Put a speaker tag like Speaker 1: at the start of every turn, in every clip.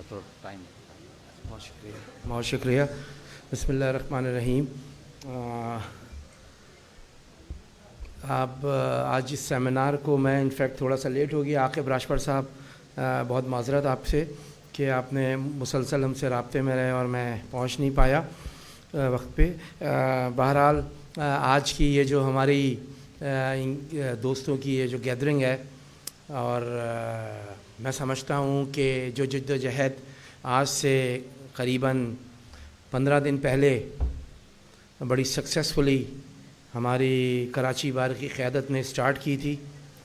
Speaker 1: تو ٹائم.
Speaker 2: بہت شکریہ. بسم اللہ الرحمن الرحیم. آپ آج اس سیمینار کو میں انفیکٹ تھوڑا سا لیٹ ہو گیا. عاقب راجپر صاحب بہت معذرت آپ سے کہ آپ نے مسلسل ہم سے رابطے میں رہے اور میں پہنچ نہیں پایا وقت پہ. بہرحال آج کی یہ جو ہماری دوستوں کی یہ جو گیدرنگ ہے، اور میں سمجھتا ہوں کہ جو جد و جہد آج سے قریباً 15 دن پہلے بڑی سکسیسفلی ہماری کراچی بار کی قیادت نے سٹارٹ کی تھی.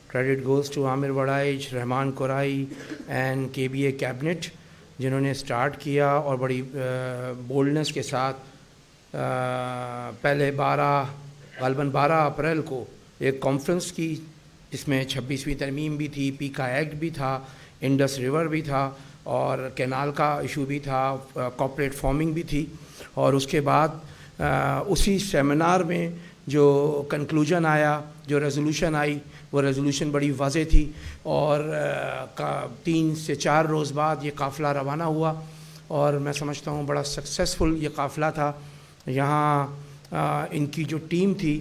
Speaker 2: Credit goes to Aamir Warraich, Rehman Qarai and KBA cabinet, جنہوں نے سٹارٹ کیا اور بڑی بولڈنس کے ساتھ پہلے غالباً 12 اپریل کو ایک کانفرنس کی، جس میں 26ویں ترمیم بھی تھی، پیکا ایکٹ بھی تھا، انڈس ریور بھی تھا، اور کینال کا ایشو بھی تھا، کارپوریٹ فارمنگ بھی تھی. اور اس کے بعد اسی سیمینار میں جو کنکلوژن آیا، جو ریزولوشن آئی، وہ ریزولوشن بڑی واضح تھی. اور 3 سے 4 روز بعد یہ قافلہ روانہ ہوا، اور میں سمجھتا ہوں بڑا سکسیسفل یہ قافلہ تھا. یہاں ان کی جو ٹیم تھی،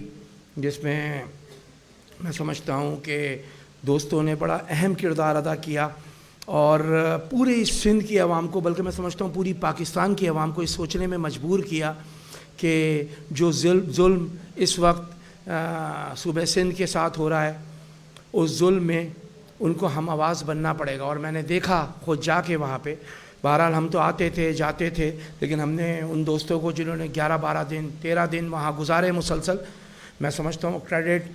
Speaker 2: جس میں سمجھتا ہوں کہ دوستوں نے بڑا اہم کردار ادا کیا، اور پورے سندھ کی عوام کو، بلکہ میں سمجھتا ہوں پوری پاکستان کی عوام کو اس سوچنے میں مجبور کیا کہ جو ظلم اس وقت صوبہ سندھ کے ساتھ ہو رہا ہے، اس ظلم میں ان کو ہم آواز بننا پڑے گا. اور میں نے دیکھا خود جا کے وہاں پہ. بہرحال ہم تو آتے تھے جاتے تھے، لیکن ہم نے ان دوستوں کو جنہوں نے 11-12 دن 13 دن وہاں گزارے مسلسل، میں سمجھتا ہوں کریڈٹ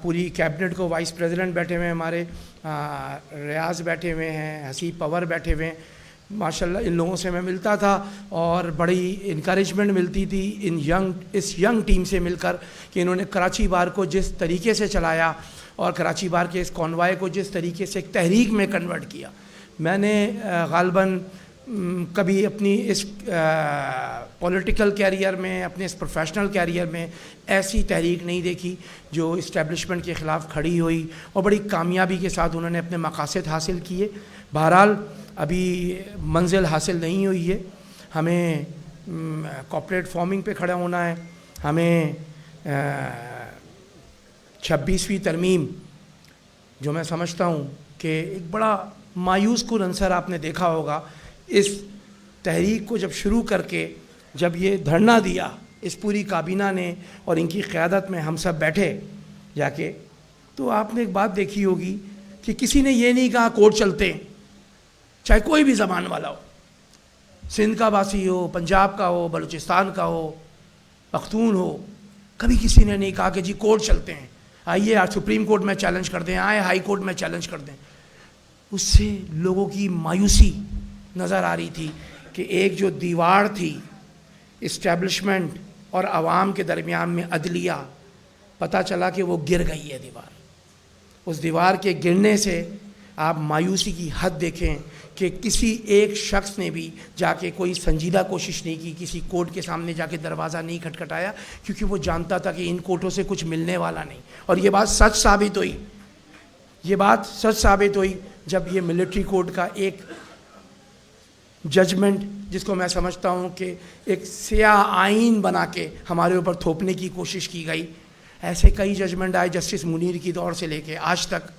Speaker 2: پوری کیبنٹ کو. وائس پریزیڈنٹ بیٹھے ہوئے ہیں ہمارے، ریاض بیٹھے ہوئے ہیں، حسیب پور بیٹھے ہوئے ہیں. ماشاءاللہ ان لوگوں سے میں ملتا تھا اور بڑی انکریجمنٹ ملتی تھی اس ینگ ٹیم سے مل کر، کہ انہوں نے کراچی بار کو جس طریقے سے چلایا اور کراچی بار کے اس کانوائے کو جس طریقے سے ایک تحریک میں کنورٹ کیا. میں نے غالباً کبھی اپنی اس پولیٹیکل کیریئر میں، اپنے اس پروفیشنل کیریئر میں ایسی تحریک نہیں دیکھی جو اسٹیبلشمنٹ کے خلاف کھڑی ہوئی، اور بڑی کامیابی کے ساتھ انہوں نے اپنے مقاصد حاصل کیے. بہرحال ابھی منزل حاصل نہیں ہوئی ہے. ہمیں کارپوریٹ فارمنگ پہ کھڑا ہونا ہے. ہمیں 26ویں ترمیم، جو میں سمجھتا ہوں کہ ایک بڑا مایوس کن عنصر آپ نے دیکھا ہوگا، اس تحریک کو جب شروع کر کے جب یہ دھرنا دیا اس پوری کابینہ نے اور ان کی قیادت میں ہم سب بیٹھے جا کے، تو آپ نے ایک بات دیکھی ہوگی کہ کسی نے یہ نہیں کہا کورٹ چلتے ہیں، چاہے کوئی بھی زبان والا ہو، سندھ کا باسی ہو، پنجاب کا ہو، بلوچستان کا ہو، پختون ہو. کبھی کسی نے نہیں کہا کہ جی کورٹ چلتے ہیں، آئیے آج سپریم کورٹ میں چیلنج کر دیں، آئے ہائی کورٹ میں چیلنج کر دیں. اس سے لوگوں کی مایوسی نظر آ رہی تھی کہ ایک جو دیوار تھی اسٹیبلشمنٹ اور عوام کے درمیان میں، عدلیہ، پتہ چلا کہ وہ گر گئی ہے دیوار. اس دیوار کے گرنے سے آپ مایوسی کی حد دیکھیں کہ کسی ایک شخص نے بھی جا کے کوئی سنجیدہ کوشش نہیں کی، کسی کورٹ کے سامنے جا کے دروازہ نہیں کھٹکھٹایا، کیونکہ وہ جانتا تھا کہ ان کورٹوں سے کچھ ملنے والا نہیں. اور یہ بات سچ ثابت ہوئی جب یہ ملٹری کورٹ کا ایک ججمنٹ، جس کو میں سمجھتا ہوں کہ ایک سیاہ آئین بنا کے ہمارے اوپر تھوپنے کی کوشش کی گئی. ایسے کئی ججمنٹ آئے جسٹس منیر کی دور سے لے کے آج تک،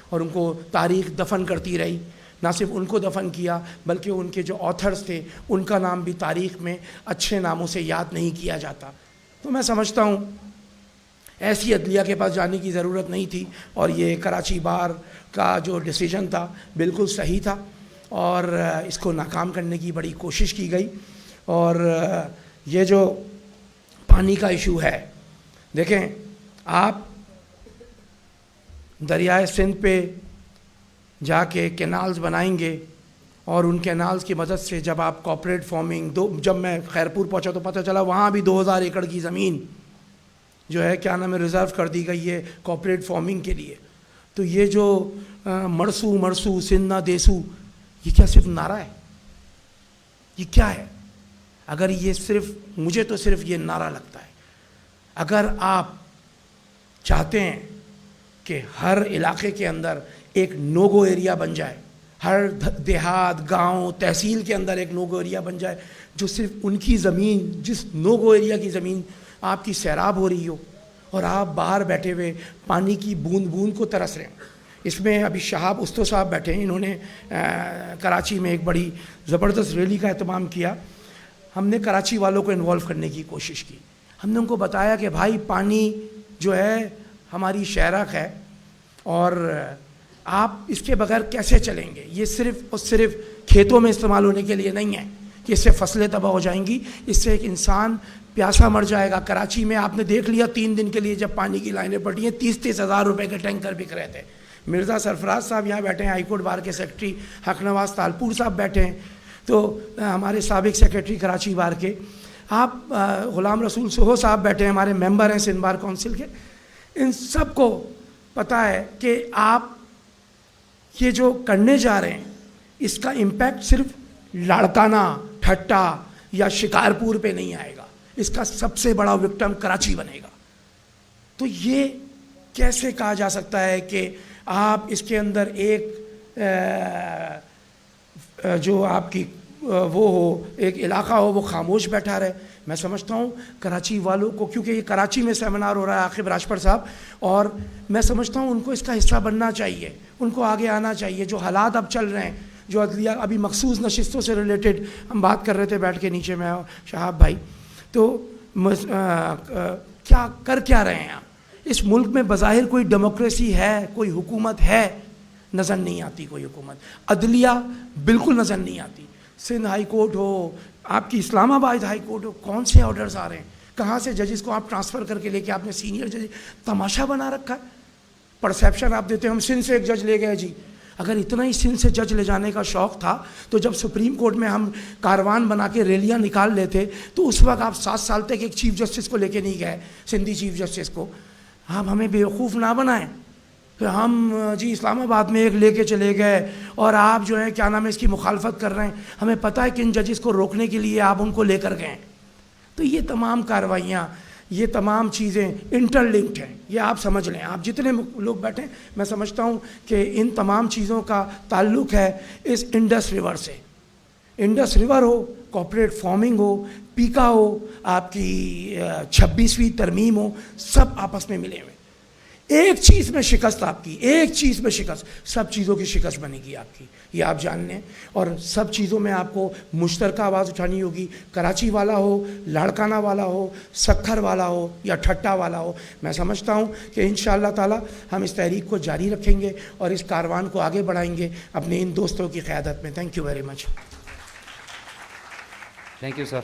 Speaker 2: اور ان کو تاریخ دفن کرتی رہی. نہ صرف ان کو دفن کیا، بلکہ ان کے جو آتھرز تھے ان کا نام بھی تاریخ میں اچھے ناموں سے یاد نہیں کیا جاتا. تو میں سمجھتا ہوں ایسی عدلیہ کے پاس جانے کی ضرورت نہیں تھی، اور یہ کراچی بار کا جو ڈیسیجن تھا بالکل صحیح تھا، اور اس کو ناکام کرنے کی بڑی کوشش کی گئی. اور یہ جو پانی کا ایشو ہے، دیکھیں آپ دریائے سندھ پہ جا کے کینالز بنائیں گے، اور ان کینالز کی مدد سے جب آپ کارپوریٹ فارمنگ، جب میں خیرپور پہنچا تو پتہ چلا وہاں بھی 2000 ایکڑ کی زمین جو ہے کیا نام ہے ریزرو کر دی گئی ہے کارپوریٹ فارمنگ کے لیے. تو یہ جو مرسو سندھ نہ دیسو، یہ کیا صرف نعرہ ہے؟ یہ کیا ہے؟ اگر یہ صرف، مجھے تو صرف یہ نعرہ لگتا ہے. اگر آپ چاہتے ہیں کہ ہر علاقے کے اندر ایک نو گو ایریا بن جائے، ہر دیہات گاؤں تحصیل کے اندر ایک نوگو ایریا بن جائے جو صرف ان کی زمین, جس نوگو ایریا کی زمین آپ کی سیراب ہو رہی ہو اور آپ باہر بیٹھے ہوئے پانی کی بوند بوند کو ترس رہے ہیں. اس میں ابھی شہاب استو صاحب بیٹھے ہیں, انہوں نے کراچی میں ایک بڑی زبردست ریلی کا اہتمام کیا. ہم نے کراچی والوں کو انوالو کرنے کی کوشش کی. ہم نے ان کو بتایا کہ بھائی پانی جو ہے ہماری شہرک ہے اور آپ اس کے بغیر کیسے چلیں گے. یہ صرف اور صرف کھیتوں میں استعمال ہونے کے لیے نہیں ہے کہ اس سے فصلیں تباہ ہو جائیں گی, اس سے ایک انسان پیاسا مر جائے گا. کراچی میں آپ نے دیکھ لیا 3 دن کے لیے جب پانی کی لائنیں پڑی ہیں 30-30 ہزار روپے کے ٹینکر بک رہے تھے. مرزا سرفراز صاحب یہاں بیٹھے ہیں, ہائی کورٹ بار کے سیکرٹری حق نواز تالپور صاحب بیٹھے ہیں, تو ہمارے سابق سیکرٹری کراچی بار کے, آپ غلام رسول سوہو صاحب بیٹھے ہیں, ہمارے ممبر ہیں سندھ بار کونسل کے. ان سب کو پتہ ہے کہ آپ یہ جو کرنے جا رہے ہیں اس کا امپیکٹ صرف لاڑکانہ, ٹھٹا یا شکارپور پہ نہیں آئے گا, اس کا سب سے بڑا وکٹم کراچی بنے گا. تو یہ کیسے کہا جا سکتا ہے کہ آپ اس کے اندر ایک جو آپ کی وہ ہو, ایک علاقہ ہو وہ خاموش بیٹھا رہے. میں سمجھتا ہوں کراچی والوں کو, کیونکہ یہ کراچی میں سیمینار ہو رہا ہے عاقب راجپر صاحب, اور میں سمجھتا ہوں ان کو اس کا حصہ بننا چاہیے, ان کو آگے آنا چاہیے. جو حالات اب چل رہے ہیں, جو عدلیہ ابھی مخصوص نشستوں سے ریلیٹڈ ہم بات کر رہے تھے بیٹھ کے نیچے میں شہاب بھائی, تو کیا رہے ہیں آپ. اس ملک میں بظاہر کوئی ڈیموکریسی ہے, کوئی حکومت ہے, نظر نہیں آتی کوئی حکومت. عدلیہ بالکل نظر نہیں آتی. سندھ ہائی کورٹ ہو, آپ کی اسلام آباد ہائی کورٹ ہو, کون سے آرڈرز آ رہے ہیں, کہاں سے ججز کو آپ ٹرانسفر کر کے لے کے آپ نے سینئر جج, تماشا بنا رکھا ہے. پرسیپشن آپ دیتے ہیں ہم سندھ سے ایک جج لے گئے جی. اگر اتنا ہی سندھ سے جج لے جانے کا شوق تھا تو جب سپریم کورٹ میں ہم کاروان بنا کے ریلیاں نکال لیتے تو اس وقت آپ 7 سال تک ایک چیف جسٹس کو لے کے نہیں گئے, سندھی چیف جسٹس کو. آپ ہمیں بیوقوف نہ بنائیں کہ ہم جی اسلام آباد میں ایک لے کے چلے گئے اور آپ جو ہے کیا نام ہے اس کی مخالفت کر رہے ہیں. ہمیں پتہ ہے کہ ان ججز کو روکنے کے لیے آپ ان کو لے کر گئے. تو یہ تمام کارروائیاں, یہ تمام چیزیں انٹر لنکڈ ہیں, یہ آپ سمجھ لیں. آپ جتنے لوگ بیٹھیں, میں سمجھتا ہوں کہ ان تمام چیزوں کا تعلق ہے اس انڈس ریور سے. انڈس ریور ہو, کوپریٹ فارمنگ ہو, پیکا ہو, آپ کی 26ویں ترمیم ہو, سب آپس میں ملے ہوئے. ایک چیز میں شکست آپ کی, ایک چیز میں شکست, سب چیزوں کی شکست بنے گی آپ کی, یہ آپ جان لیں. اور سب چیزوں میں آپ کو مشترکہ آواز اٹھانی ہوگی. کراچی والا ہو, لاڑکانہ والا ہو, سکھر والا ہو یا ٹھٹا والا ہو. میں سمجھتا ہوں کہ انشاءاللہ تعالی ہم اس تحریک کو جاری رکھیں گے اور اس کاروان کو آگے بڑھائیں گے اپنے ان دوستوں کی قیادت میں. Thank you very much.
Speaker 1: Thank you sir.